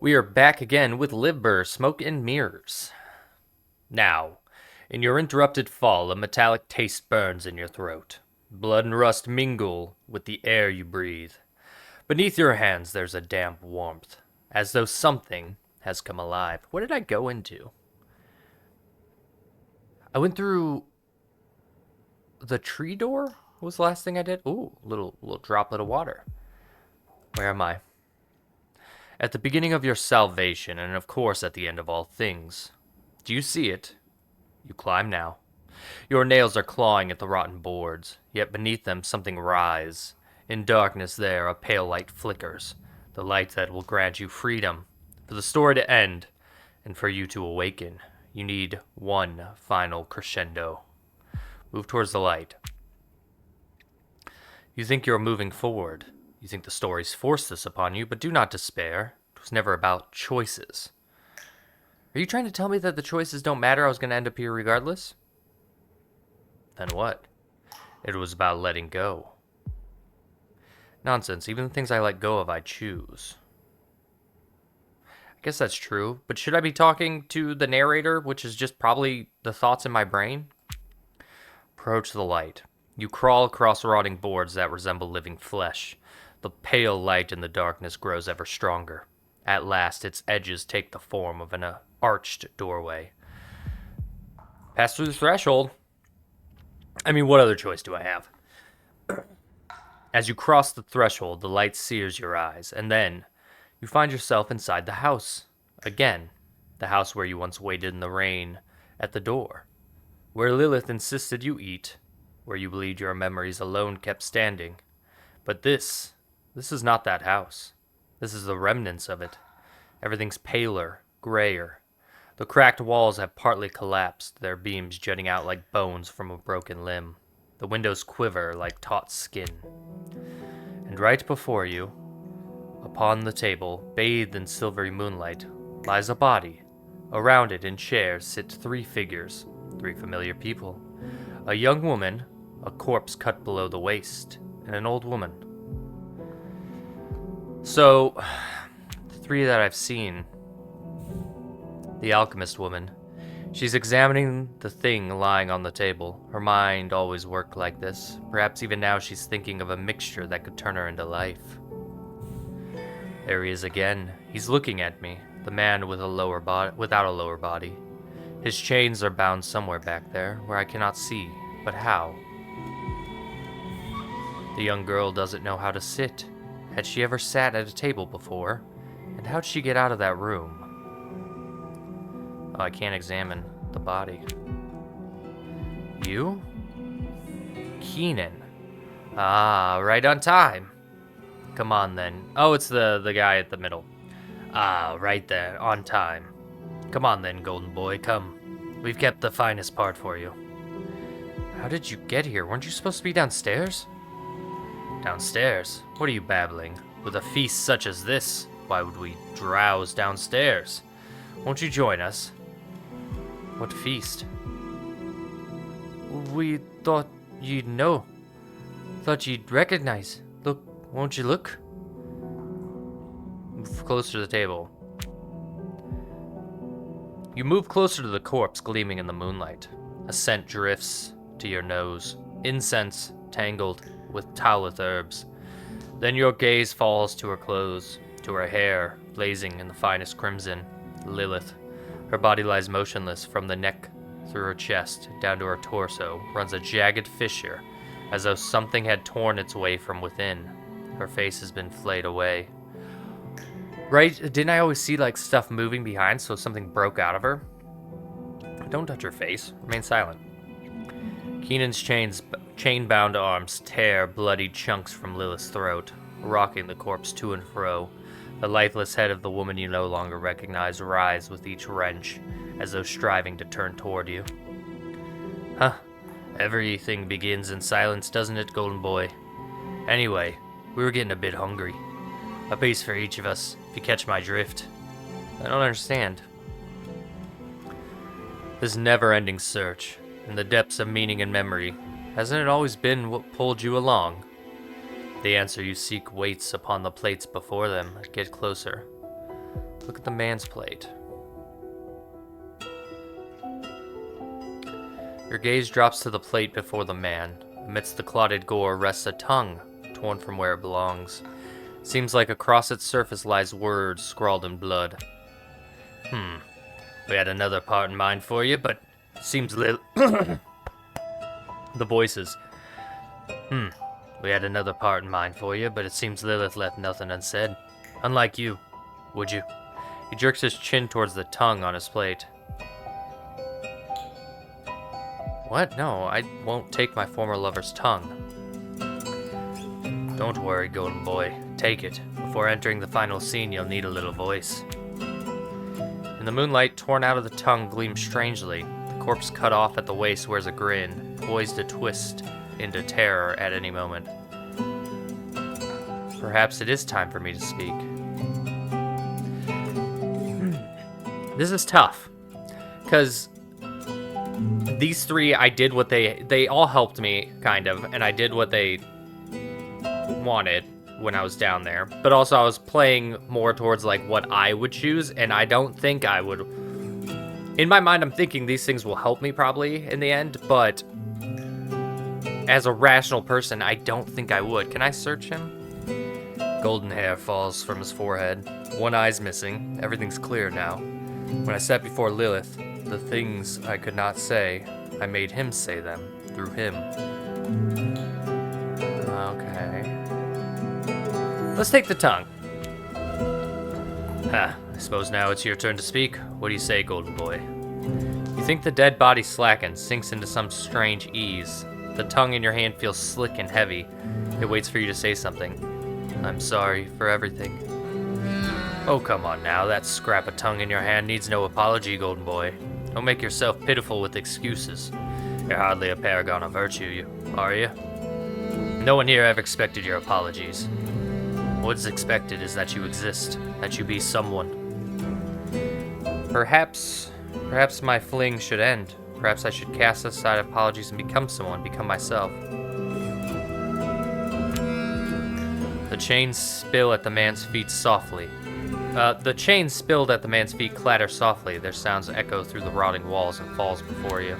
We are back again with Livber, Smoke and Mirrors. Now, in your interrupted fall, a metallic taste burns in your throat. Blood and rust mingle with the air you breathe. Beneath your hands, there's a damp warmth, as though something has come alive. What did I go into? I went through the tree door? What was the last thing I did? Ooh, little droplet of water. Where am I? At the beginning of your salvation, and of course at the end of all things. Do you see it? You climb now. Your nails are clawing at the rotten boards, yet beneath them something rise. In darkness there, a pale light flickers, the light that will grant you freedom. For the story to end, and for you to awaken, you need one final crescendo. Move towards the light. You think you're moving forward. You think the story's forced this upon you, but do not despair. It was never about choices. Are you trying to tell me that the choices don't matter? I was going to end up here regardless? Then what? It was about letting go. Nonsense. Even the things I let go of, I choose. I guess that's true, but should I be talking to the narrator, which is just probably the thoughts in my brain? Approach the light. You crawl across rotting boards that resemble living flesh. The pale light in the darkness grows ever stronger. At last, its edges take the form of an arched doorway. Pass through the threshold. I mean, what other choice do I have? As you cross the threshold, the light sears your eyes, and then you find yourself inside the house. Again, the house where you once waited in the rain at the door. Where Lilith insisted you eat, where you believed your memories alone kept standing. But this is not that house. This is the remnants of it. Everything's paler, grayer. The cracked walls have partly collapsed, their beams jutting out like bones from a broken limb. The windows quiver like taut skin. And right before you, upon the table, bathed in silvery moonlight, lies a body. Around it in chairs sit three figures, three familiar people. A young woman, a corpse cut below the waist, and an old woman. So, the three that I've seen, the alchemist woman, she's examining the thing lying on the table. Her mind always worked like this. Perhaps even now she's thinking of a mixture that could turn her into life. There he is again. He's looking at me, the man with without a lower body. His chains are bound somewhere back there, where I cannot see, but how? The young girl doesn't know how to sit. Had she ever sat at a table before? And how'd she get out of that room? Oh, I can't examine the body. You? Keenan. Ah, right on time. Come on then. Oh, it's the guy at the middle. Ah, right there, on time. Come on then, golden boy, come. We've kept the finest part for you. How did you get here? Weren't you supposed to be downstairs? Downstairs? What are you babbling? With a feast such as this, why would we drowse downstairs? Won't you join us? What feast? We thought you'd know. Thought you'd recognize. Look, won't you look? Move closer to the table. You move closer to the corpse gleaming in the moonlight. A scent drifts to your nose. Incense tangled with toweleth herbs. Then your gaze falls to her clothes, to her hair, blazing in the finest crimson. Lilith. Her body lies motionless. From the neck through her chest, down to her torso, runs a jagged fissure, as though something had torn its way from within. Her face has been flayed away. Right? Didn't I always see, like, stuff moving behind, so something broke out of her? Don't touch her face. Remain silent. Keenan's chain-bound arms tear bloodied chunks from Lilith's throat, rocking the corpse to and fro. The lifeless head of the woman you no longer recognize rise with each wrench, as though striving to turn toward you. Huh. Everything begins in silence, doesn't it, golden boy? Anyway, we were getting a bit hungry. A piece for each of us, if you catch my drift. I don't understand. This never-ending search, in the depths of meaning and memory, hasn't it always been what pulled you along? The answer you seek waits upon the plates before them. Get closer. Look at the man's plate. Your gaze drops to the plate before the man. Amidst the clotted gore rests a tongue, torn from where it belongs. Seems like across its surface lies words scrawled in blood. We had another part in mind for you, but seems the voices. We had another part in mind for you, but it seems Lilith left nothing unsaid. Unlike you, would you? He jerks his chin towards the tongue on his plate. What? No, I won't take my former lover's tongue. Don't worry, golden boy. Take it. Before entering the final scene, you'll need a little voice. In the moonlight, torn out of the tongue gleams strangely. The corpse cut off at the waist wears a grin, poised to twist into terror at any moment. Perhaps it is time for me to speak. This is tough, because these three, I did what they all helped me, kind of, and I did what they wanted when I was down there. But also I was playing more towards like what I would choose, and I don't think I would. In my mind, I'm thinking these things will help me probably in the end, but as a rational person, I don't think I would. Can I search him? Golden hair falls from his forehead. One eye's missing. Everything's clear now. When I sat before Lilith, the things I could not say, I made him say them through him. Okay. Let's take the tongue. I suppose now it's your turn to speak. What do you say, golden boy? You think the dead body slackens, sinks into some strange ease. The tongue in your hand feels slick and heavy. It waits for you to say something. I'm sorry for everything. Oh, come on now. That scrap of tongue in your hand needs no apology, golden boy. Don't make yourself pitiful with excuses. You're hardly a paragon of virtue, are you? No one here ever expected your apologies. What's expected is that you exist, that you be someone. Perhaps my fling should end. Perhaps I should cast aside apologies and become someone, become myself. The chains spill at the man's feet softly. The chains spilled at the man's feet clatter softly. Their sounds echo through the rotting walls and falls before you.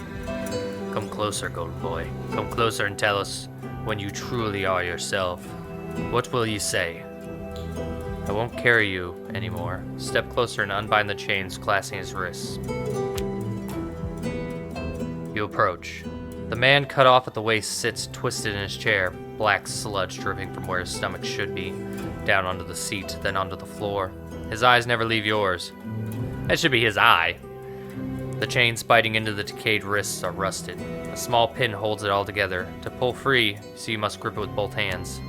Come closer, golden boy. Come closer and tell us when you truly are yourself. What will you say? I won't carry you anymore. Step closer and unbind the chains clasping his wrists. You approach. The man cut off at the waist sits twisted in his chair, black sludge dripping from where his stomach should be, down onto the seat, then onto the floor. His eyes never leave yours. That should be his eye. The chains biting into the decayed wrists are rusted. A small pin holds it all together. To pull free, so you must grip it with both hands.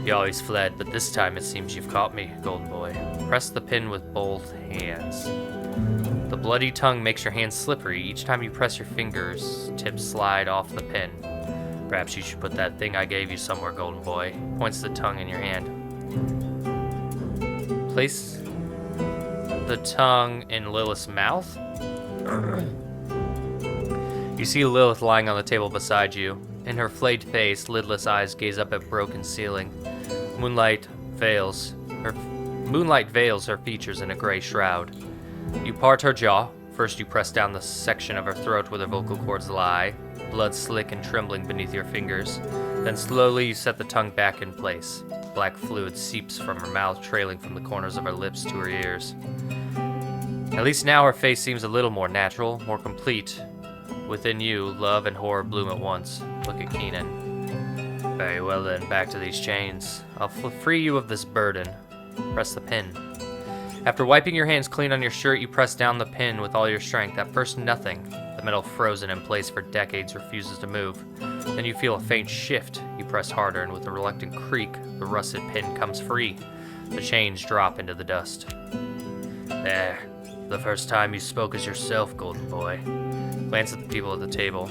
You always fled, but this time it seems you've caught me, golden boy. Press the pin with both hands. The bloody tongue makes your hands slippery. Each time you press your fingers, tips slide off the pin. Perhaps you should put that thing I gave you somewhere, golden boy. Points the tongue in your hand. Place the tongue in Lilith's mouth. You see Lilith lying on the table beside you. In her flayed face, lidless eyes gaze up at broken ceiling. Moonlight veils her features in a gray shroud. You part her jaw. First you press down the section of her throat where the vocal cords lie, blood slick and trembling beneath your fingers. Then slowly you set the tongue back in place. Black fluid seeps from her mouth, trailing from the corners of her lips to her ears. At least now her face seems a little more natural, more complete. Within you, love and horror bloom at once. Look at Keenan. Very well then, back to these chains. I'll free you of this burden. Press the pin. After wiping your hands clean on your shirt, you press down the pin with all your strength. At first, nothing. The metal frozen in place for decades refuses to move. Then you feel a faint shift. You press harder, and with a reluctant creak, the rusted pin comes free. The chains drop into the dust. There. The first time you spoke as yourself, golden boy. Glance at the people at the table.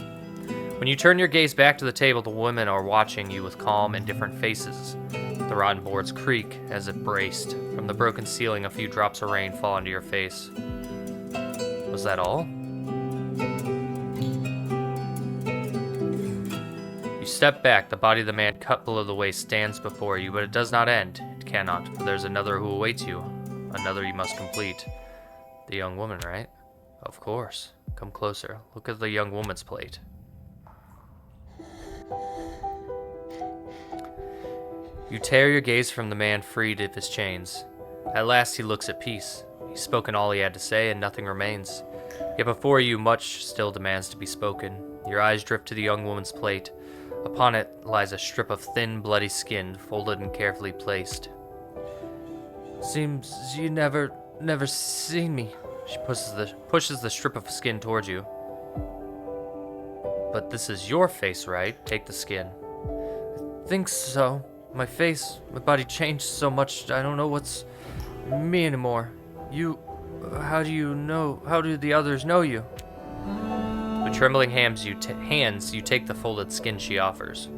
When you turn your gaze back to the table, the women are watching you with calm and different faces. The rotten boards creak as if braced. From the broken ceiling, a few drops of rain fall onto your face. Was that all? You step back. The body of the man cut below the waist stands before you, but it does not end. It cannot, for there's another who awaits you. another you must complete. The young woman, right? Of course. Come closer. Look at the young woman's plate. You tear your gaze from the man freed of his chains. At last he looks at peace. He's spoken all he had to say, and nothing remains. Yet before you, much still demands to be spoken. Your eyes drift to the young woman's plate. Upon it lies a strip of thin, bloody skin, folded and carefully placed. Seems you never seen me. She pushes the strip of skin towards you. But this is your face, right? Take the skin. I think so. My body changed so much, I don't know what's me anymore. How do the others know you? With trembling hands, you take the folded skin she offers.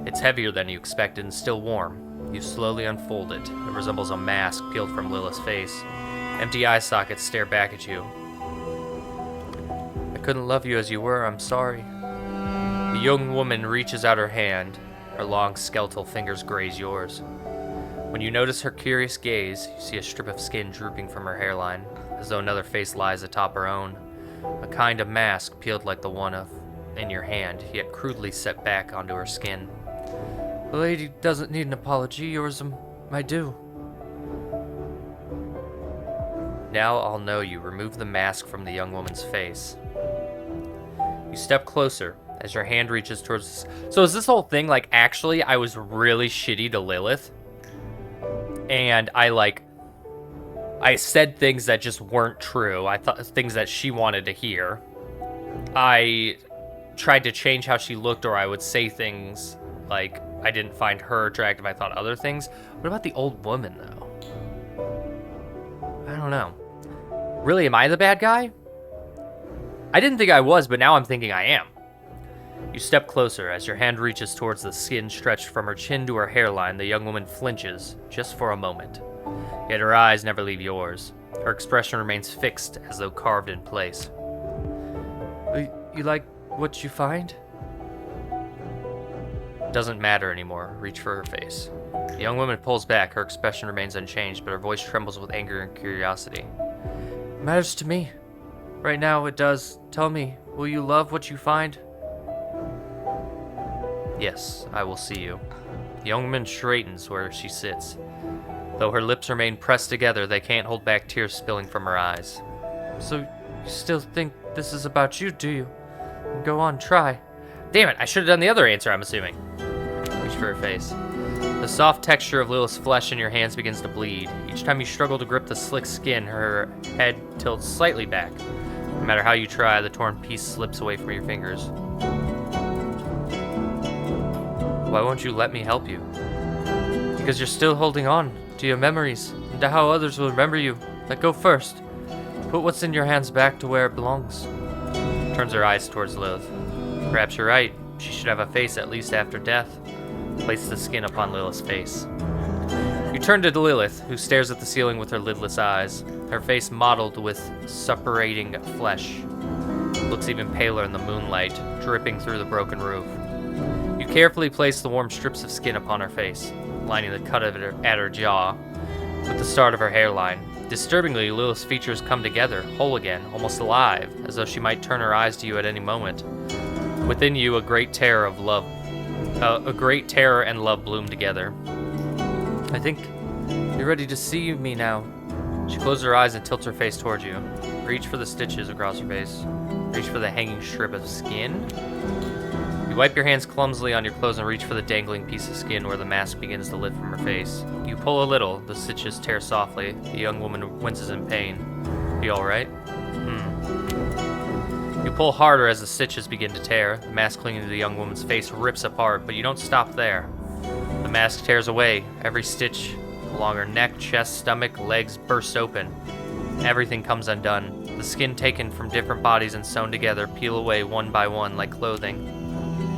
It's heavier than you expected and still warm. You slowly unfold it. It resembles a mask peeled from Lilith's face. Empty eye sockets stare back at you. I couldn't love you as you were, I'm sorry. The young woman reaches out her hand. Her long skeletal fingers graze yours. When you notice her curious gaze, you see a strip of skin drooping from her hairline, as though another face lies atop her own. A kind of mask peeled like the one in your hand, yet crudely set back onto her skin. The lady doesn't need an apology, yours I do. Now I'll know you. Remove the mask from the young woman's face. You step closer as your hand reaches towards... So is this whole thing like, actually, I was really shitty to Lilith? And I said things that just weren't true. I thought things that she wanted to hear. I tried to change how she looked, or I would say things like I didn't find her attractive. I thought other things. What about the old woman, though? I don't know. Really, am I the bad guy? I didn't think I was, but now I'm thinking I am. You step closer. As your hand reaches towards the skin stretched from her chin to her hairline, the young woman flinches, just for a moment. Yet her eyes never leave yours. Her expression remains fixed, as though carved in place. You like what you find? Doesn't matter anymore. Reach for her face. The young woman pulls back. Her expression remains unchanged, but her voice trembles with anger and curiosity. It matters to me. Right now, it does. Tell me, will you love what you find? Yes, I will see you. The young woman straightens where she sits. Though her lips remain pressed together, they can't hold back tears spilling from her eyes. So, you still think this is about you, do you? Go on, try. Damn it, I should have done the other answer, I'm assuming. Reach for her face. The soft texture of Lilith's flesh in your hands begins to bleed. Each time you struggle to grip the slick skin, her head tilts slightly back. No matter how you try, the torn piece slips away from your fingers. Why won't you let me help you? Because you're still holding on to your memories and to how others will remember you. Let go first. Put what's in your hands back to where it belongs. Turns her eyes towards Lilith. Perhaps you're right. She should have a face at least after death. Place the skin upon Lilith's face. You turn to Lilith, who stares at the ceiling with her lidless eyes. Her face mottled with suppurating flesh. Looks even paler in the moonlight, dripping through the broken roof. You carefully place the warm strips of skin upon her face, lining the cut of it at her jaw with the start of her hairline. Disturbingly, Lilith's features come together, whole again, almost alive, as though she might turn her eyes to you at any moment. Within you, a great terror and love bloom together. I think you're ready to see me now. She closes her eyes and tilts her face towards you. Reach for the stitches across her face. Reach for the hanging strip of skin. You wipe your hands clumsily on your clothes and reach for the dangling piece of skin where the mask begins to lift from her face. You pull a little, the stitches tear softly. The young woman winces in pain. You alright? You pull harder as the stitches begin to tear. The mask clinging to the young woman's face rips apart, but you don't stop there. The mask tears away. Every stitch along her neck, chest, stomach, legs bursts open. Everything comes undone. The skin taken from different bodies and sewn together peel away one by one like clothing.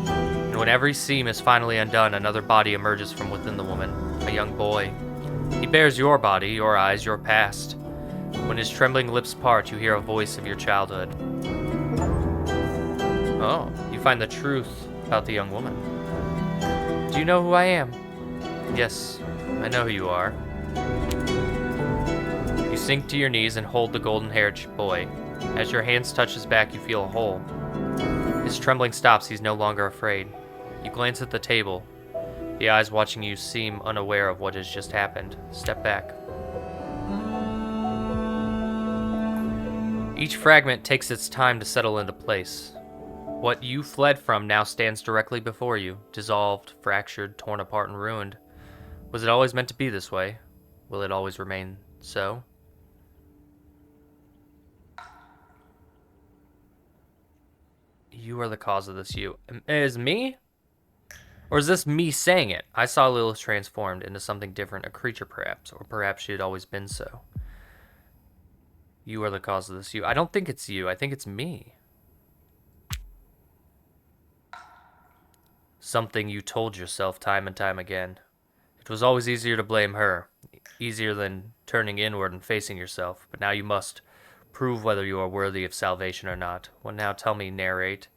And when every seam is finally undone, another body emerges from within the woman, a young boy. He bears your body, your eyes, your past. When his trembling lips part, you hear a voice of your childhood. Oh, you find the truth about the young woman. Do you know who I am? Yes, I know who you are. sink to your knees and hold the golden-haired boy. As your hands touch his back, you feel a hole. His trembling stops. He's no longer afraid. You glance at the table. The eyes watching you seem unaware of what has just happened. Step back. Each fragment takes its time to settle into place. What you fled from now stands directly before you, dissolved, fractured, torn apart, and ruined. Was it always meant to be this way? Will it always remain so? You are the cause of this, you. Is me? Or is this me saying it? I saw Lilith transformed into something different, a creature perhaps, or perhaps she had always been so. You are the cause of this, you. I don't think it's you. I think it's me. Something you told yourself time and time again. It was always easier to blame her, easier than turning inward and facing yourself. But now you must prove whether you are worthy of salvation or not. Well, now tell me, narrate,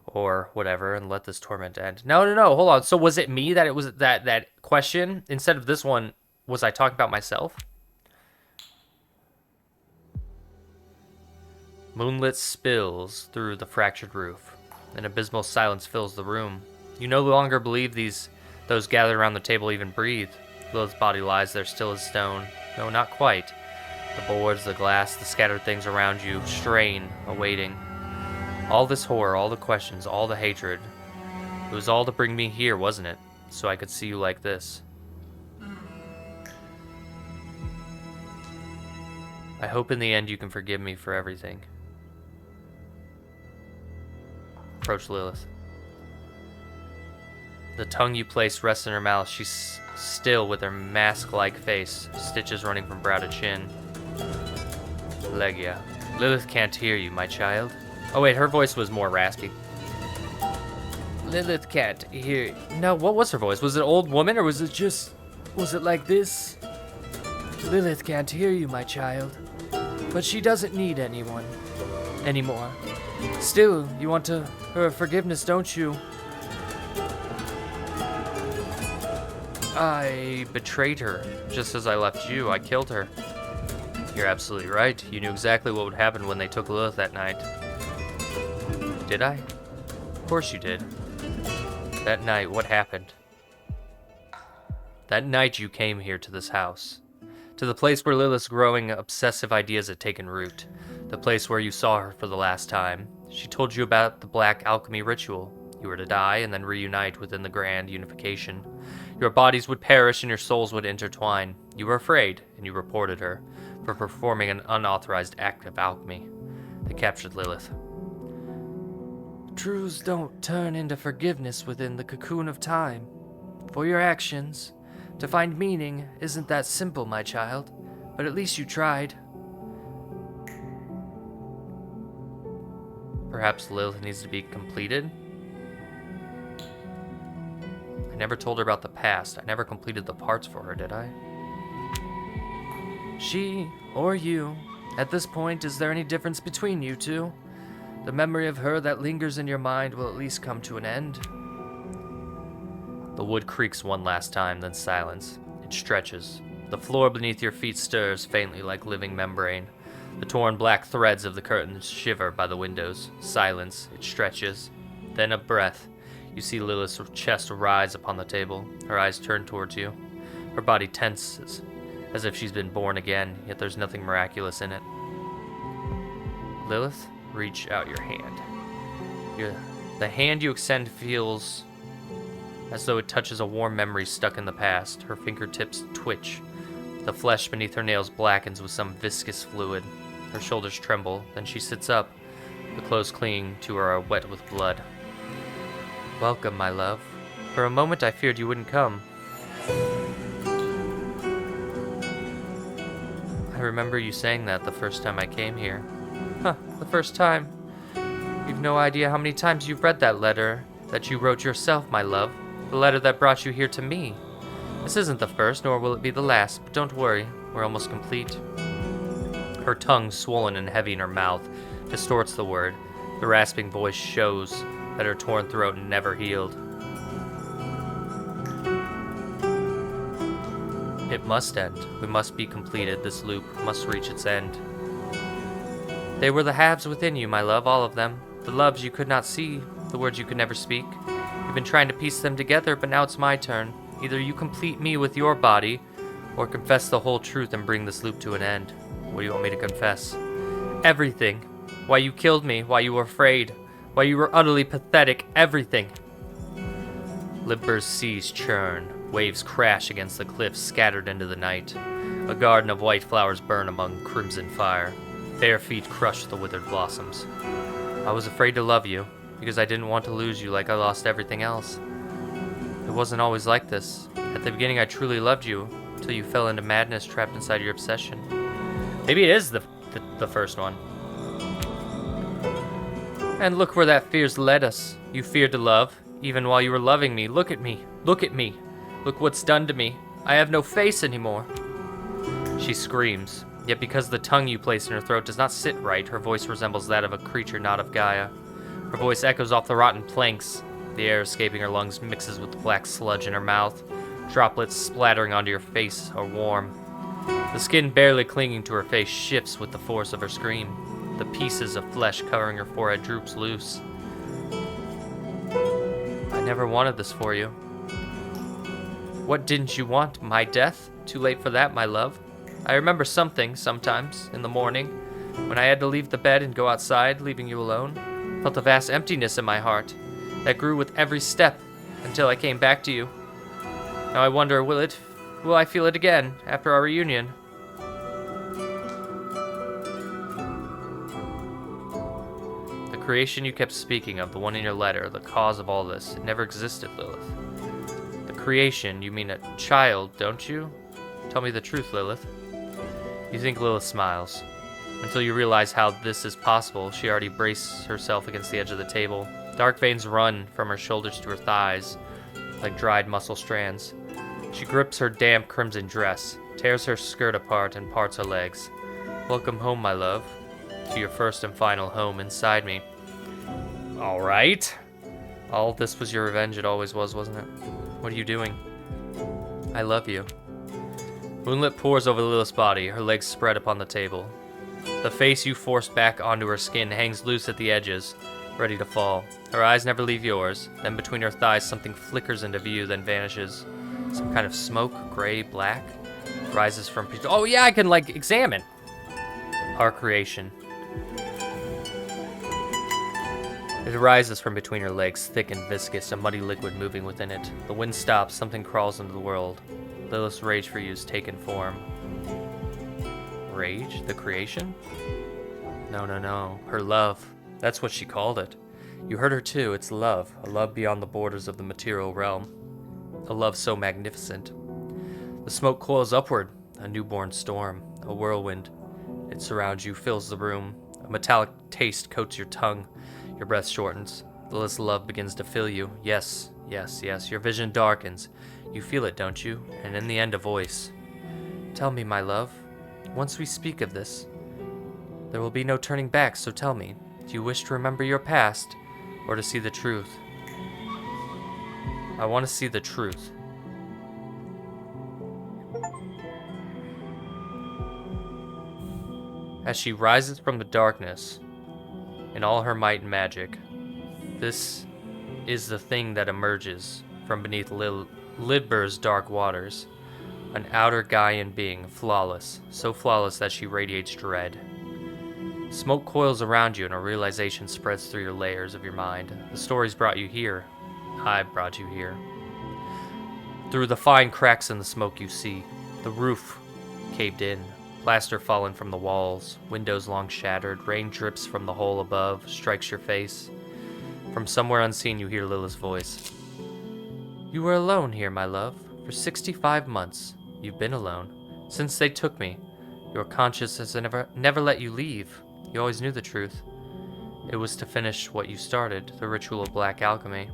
or whatever, and let this torment end. No, hold on. So was it me that it was that question? Instead of this one, was I talking about myself? Moonlit spills through the fractured roof. An abysmal silence fills the room. You no longer believe those gathered around the table even breathe. Lilith's body lies there still as stone. No, not quite. The boards, the glass, the scattered things around you strain, awaiting. All this horror, all the questions, all the hatred. It was all to bring me here, wasn't it? So I could see you like this. I hope in the end you can forgive me for everything. Approach Lilith. The tongue you placed rests in her mouth. She's still with her mask-like face, stitches running from brow to chin. Legia. Lilith can't hear you, my child. Oh wait, her voice was more raspy. Lilith can't hear you. No, what was her voice? Was it old woman or was it like this? Lilith can't hear you, my child. But she doesn't need anyone anymore. Still, you want her forgiveness, don't you? I betrayed her. Just as I left you, I killed her. You're absolutely right. You knew exactly what would happen when they took Lilith that night. Did I? Of course you did. That night, what happened? That night you came here to this house. To the place where Lilith's growing obsessive ideas had taken root. The place where you saw her for the last time. She told you about the black alchemy ritual. You were to die and then reunite within the grand unification. Your bodies would perish and your souls would intertwine. You were afraid, and you reported her for performing an unauthorized act of alchemy. They captured Lilith. Truths don't turn into forgiveness within the cocoon of time. For your actions, to find meaning isn't that simple, my child, but at least you tried. Perhaps Lilith needs to be completed? I never told her about the past. I never completed the parts for her, did I? She, or you, at this point, is there any difference between you two? The memory of her that lingers in your mind will at least come to an end. The wood creaks one last time, then silence. It stretches. The floor beneath your feet stirs faintly like living membrane. The torn black threads of the curtains shiver by the windows. Silence. It stretches. Then a breath. You see Lilith's chest rise upon the table. Her eyes turn towards you. Her body tenses, as if she's been born again, yet there's nothing miraculous in it. Lilith, reach out your hand. The hand you extend feels as though it touches a warm memory stuck in the past. Her fingertips twitch. The flesh beneath her nails blackens with some viscous fluid. Her shoulders tremble, then she sits up. The clothes clinging to her are wet with blood. Welcome, my love. For a moment I feared you wouldn't come. I remember you saying that the first time I came here. Huh, the first time. You've no idea how many times you've read that letter that you wrote yourself, my love. The letter that brought you here to me. This isn't the first, nor will it be the last, but don't worry, we're almost complete. Her tongue, swollen and heavy in her mouth, distorts the word. The rasping voice shows that her torn throat never healed. It must end. We must be completed. This loop must reach its end. They were the halves within you, my love, all of them. The loves you could not see, the words you could never speak. You've been trying to piece them together, but now it's my turn. Either you complete me with your body, or confess the whole truth and bring this loop to an end. What do you want me to confess? Everything. Why you killed me, why you were afraid, why you were utterly pathetic, everything. Livber's seas churn, waves crash against the cliffs scattered into the night. A garden of white flowers burn among crimson fire. Bare feet crush the withered blossoms. I was afraid to love you, because I didn't want to lose you like I lost everything else. It wasn't always like this. At the beginning I truly loved you, till you fell into madness trapped inside your obsession. Maybe it is the first one. And look where that fear's led us. You feared to love, even while you were loving me. Look at me. Look at me. Look what's done to me. I have no face anymore. She screams, yet because the tongue you place in her throat does not sit right, her voice resembles that of a creature not of Gaia. Her voice echoes off the rotten planks. The air escaping her lungs mixes with the black sludge in her mouth. Droplets splattering onto your face are warm. The skin barely clinging to her face shifts with the force of her scream. The pieces of flesh covering her forehead droops loose. I never wanted this for you. What didn't you want? My death? Too late for that, my love. I remember something sometimes in the morning when I had to leave the bed and go outside, leaving you alone. Felt a vast emptiness in my heart that grew with every step until I came back to you. Now I wonder, will I feel it again after our reunion? The creation you kept speaking of, the one in your letter, the cause of all this, it never existed, Lilith. The creation, you mean a child, don't you? Tell me the truth, Lilith. You think Lilith smiles. Until you realize how this is possible, she already braced herself against the edge of the table. Dark veins run from her shoulders to her thighs, like dried muscle strands. She grips her damp crimson dress, tears her skirt apart, and parts her legs. Welcome home, my love, to your first and final home inside me. All right. All this was your revenge, it always was, wasn't it? What are you doing? I love you. Moonlit pours over Lilith's body, her legs spread upon the table. The face you forced back onto her skin hangs loose at the edges, ready to fall. Her eyes never leave yours. Then between her thighs something flickers into view, then vanishes. Some kind of smoke, gray, black, rises from... Oh yeah, I can, like, examine. Our creation. It arises from between her legs, thick and viscous, a muddy liquid moving within it. The wind stops, something crawls into the world. Lilith's rage for you has taken form. Rage? The creation? No. Her love. That's what she called it. You heard her too. It's love. A love beyond the borders of the material realm. A love so magnificent. The smoke coils upward. A newborn storm. A whirlwind. It surrounds you, fills the room. A metallic taste coats your tongue. Your breath shortens. Lilith's love begins to fill you. Yes. Your vision darkens. You feel it, don't you? And in the end, a voice. Tell me, my love. Once we speak of this, there will be no turning back, so tell me, do you wish to remember your past, or to see the truth? I want to see the truth. As she rises from the darkness, in all her might and magic, this is the thing that emerges from beneath Livber's dark waters. An outer Gaian being, flawless, so flawless that she radiates dread. Smoke coils around you and a realization spreads through your layers of your mind. The stories brought you here. I brought you here. Through the fine cracks in the smoke you see. The roof caved in. Plaster fallen from the walls. Windows long shattered. Rain drips from the hole above. Strikes your face. From somewhere unseen you hear Lilith's voice. You were alone here, my love. For 65 months. You've been alone. Since they took me. Your conscience has never let you leave. You always knew the truth. It was to finish what you started, the ritual of black alchemy.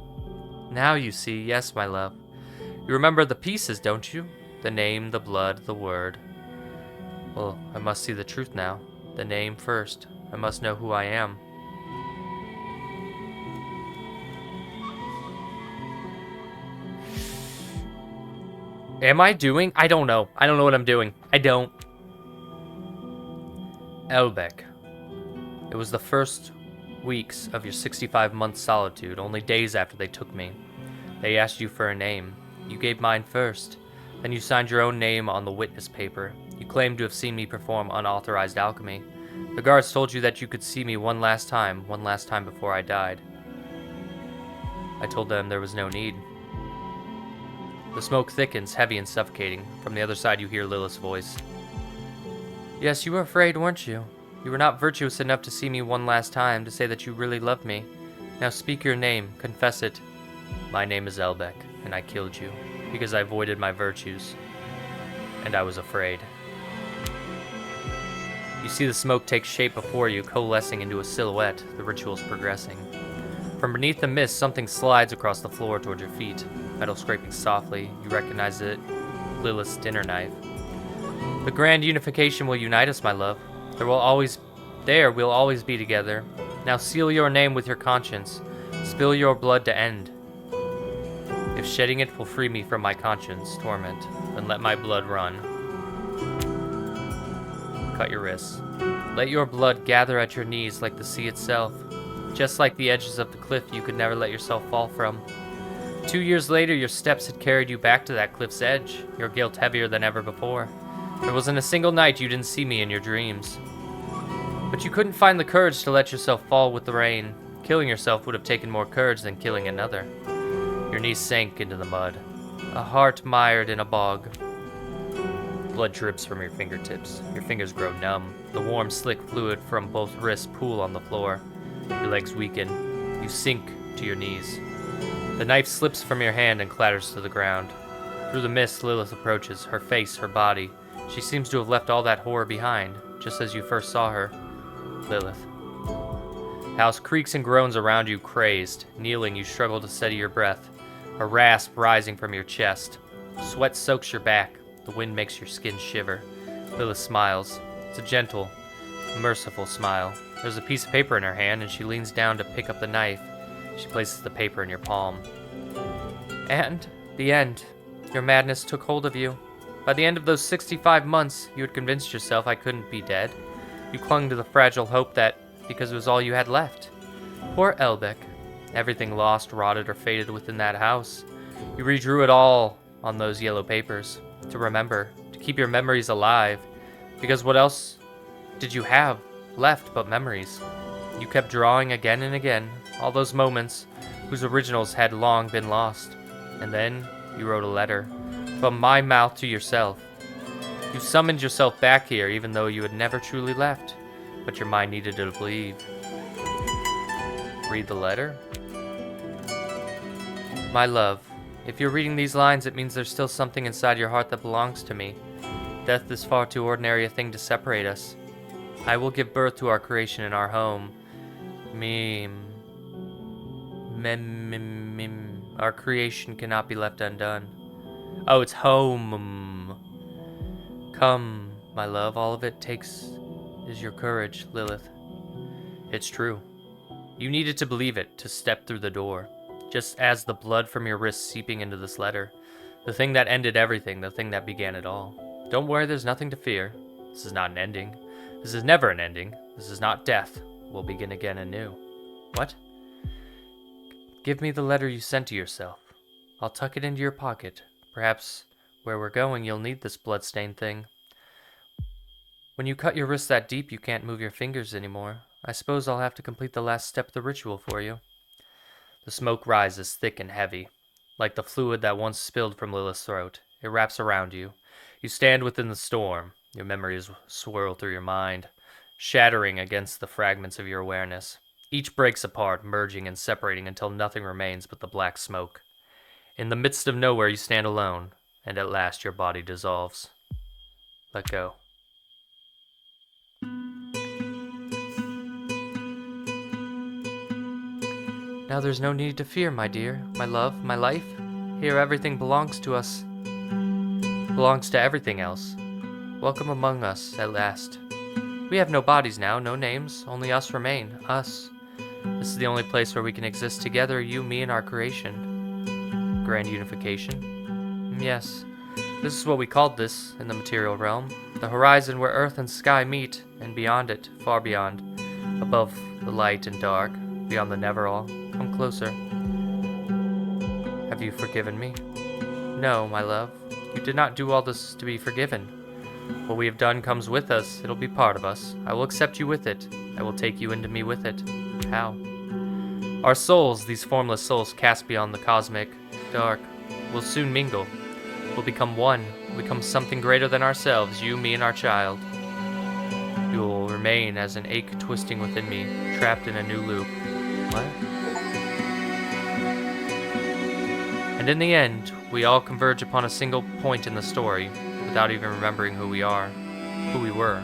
Now you see, yes, my love. You remember the pieces, don't you? The name, the blood, the word. Well, I must see the truth now. The name first. I must know who I am. Am I doing? I don't know. I don't know what I'm doing. I don't. Elbeck. It was the first weeks of your 65-month solitude, only days after they took me. They asked you for a name. You gave mine first. Then you signed your own name on the witness paper. You claimed to have seen me perform unauthorized alchemy. The guards told you that you could see me one last time before I died. I told them there was no need. The smoke thickens, heavy and suffocating. From the other side you hear Lilith's voice. Yes, you were afraid, weren't you? You were not virtuous enough to see me one last time, to say that you really loved me. Now speak your name, confess it. My name is Elbeck, and I killed you, because I voided my virtues. And I was afraid. You see the smoke take shape before you, coalescing into a silhouette, the ritual's progressing. From beneath the mist, something slides across the floor toward your feet. Metal scraping softly, you recognize it, Lilith's dinner knife. The grand unification will unite us, my love. We'll always be together. Now seal your name with your conscience. Spill your blood to end. If shedding it will free me from my conscience torment, then let my blood run. Cut your wrists. Let your blood gather at your knees like the sea itself. Just like the edges of the cliff you could never let yourself fall from. 2 years later, your steps had carried you back to that cliff's edge, your guilt heavier than ever before. There wasn't a single night you didn't see me in your dreams. But you couldn't find the courage to let yourself fall with the rain. Killing yourself would have taken more courage than killing another. Your knees sank into the mud, a heart mired in a bog. Blood drips from your fingertips. Your fingers grow numb. The warm, slick fluid from both wrists pool on the floor. Your legs weaken. You sink to your knees. The knife slips from your hand and clatters to the ground. Through the mist, Lilith approaches, her face, her body. She seems to have left all that horror behind, just as you first saw her. Lilith. The house creaks and groans around you, crazed. Kneeling, you struggle to steady your breath, a rasp rising from your chest. Sweat soaks your back. The wind makes your skin shiver. Lilith smiles. It's a gentle, merciful smile. There's a piece of paper in her hand, and she leans down to pick up the knife. She places the paper in your palm. And the end. Your madness took hold of you. By the end of those 65 months, you had convinced yourself I couldn't be dead. You clung to the fragile hope that, because it was all you had left. Poor Elbeck. Everything lost, rotted, or faded within that house. You redrew it all on those yellow papers. To remember, to keep your memories alive. Because what else did you have left but memories? You kept drawing again and again, all those moments whose originals had long been lost. And then you wrote a letter, from my mouth to yourself. You summoned yourself back here even though you had never truly left, but your mind needed to believe. Read the letter. My love, if you're reading these lines, it means there's still something inside your heart that belongs to me. Death is far too ordinary a thing to separate us. I will give birth to our creation in our home. Our creation cannot be left undone. Oh, it's home. Come, my love, all of it takes is your courage, Lilith. It's true. You needed to believe it to step through the door, just as the blood from your wrist seeping into this letter. The thing that ended everything, the thing that began it all. Don't worry, there's nothing to fear. This is not an ending. This is never an ending. This is not death. We'll begin again anew. What? Give me the letter you sent to yourself. I'll tuck it into your pocket. Perhaps where we're going, you'll need this blood-stained thing. When you cut your wrist that deep, you can't move your fingers anymore. I suppose I'll have to complete the last step of the ritual for you. The smoke rises thick and heavy, like the fluid that once spilled from Lilith's throat. It wraps around you. You stand within the storm. Your memories swirl through your mind, shattering against the fragments of your awareness. Each breaks apart, merging and separating until nothing remains but the black smoke. In the midst of nowhere, you stand alone, and at last your body dissolves. Let go. Now there's no need to fear, my dear, my love, my life. Here everything belongs to us. Belongs to everything else. Welcome among us, at last. We have no bodies now, no names, only us remain, us. This is the only place where we can exist together, you, me, and our creation. Grand unification? Yes. This is what we called this in the material realm. The horizon where earth and sky meet, and beyond it, far beyond. Above the light and dark, beyond the never-all. Come closer. Have you forgiven me? No, my love. You did not do all this to be forgiven. What we have done comes with us. It'll be part of us. I will accept you with it. I will take you into me with it. How? Our souls, these formless souls cast beyond the cosmic dark, will soon mingle. We'll become one. We'll become something greater than ourselves, you, me, and our child. You will remain as an ache twisting within me, trapped in a new loop. What? And in the end, we all converge upon a single point in the story, without even remembering who we are, who we were.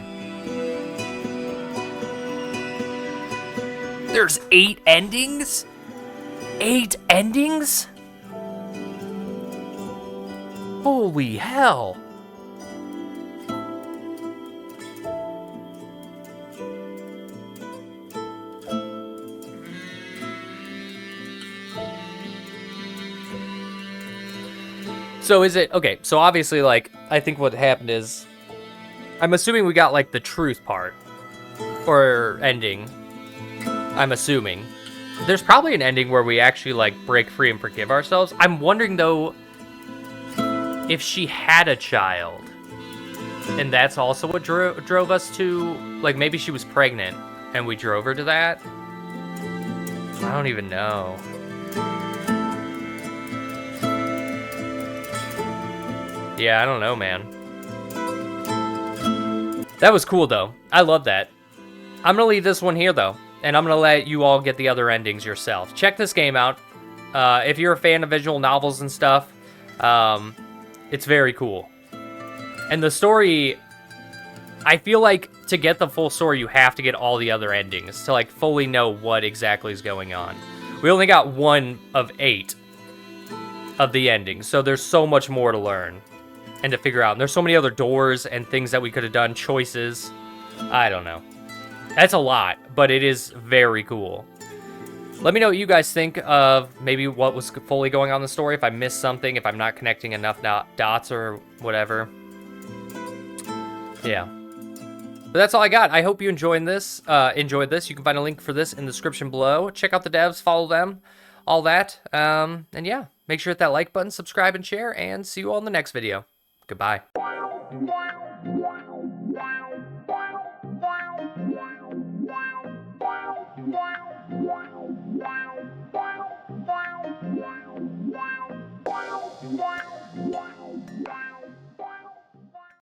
There's 8 endings? 8 endings? Holy hell. So is it, okay, so obviously, like, I think what happened is, I'm assuming we got, like, the truth part, or ending, I'm assuming. There's probably an ending where we actually, like, break free and forgive ourselves. I'm wondering, though, if she had a child, and that's also what drove us to, like, maybe she was pregnant, and we drove her to that? I don't even know. Yeah, I don't know, man. That was cool, though. I love that. I'm gonna leave this one here, though, and I'm gonna let you all get the other endings yourself. Check this game out. If you're a fan of visual novels and stuff, it's very cool. And the story, I feel like to get the full story, you have to get all the other endings to, like, fully know what exactly is going on. We only got 1 of 8 of the endings, so there's so much more to learn and to figure out. And there's so many other doors and things that we could have done, choices. I don't know. That's a lot, but it is very cool. Let me know what you guys think of maybe what was fully going on in the story, if I missed something, if I'm not connecting enough dots or whatever. Yeah. But that's all I got. I hope you enjoyed this. You can find a link for this in the description below. Check out the devs, follow them, all that. And yeah, make sure to hit that like button, subscribe, and share, and see you all in the next video. Goodbye.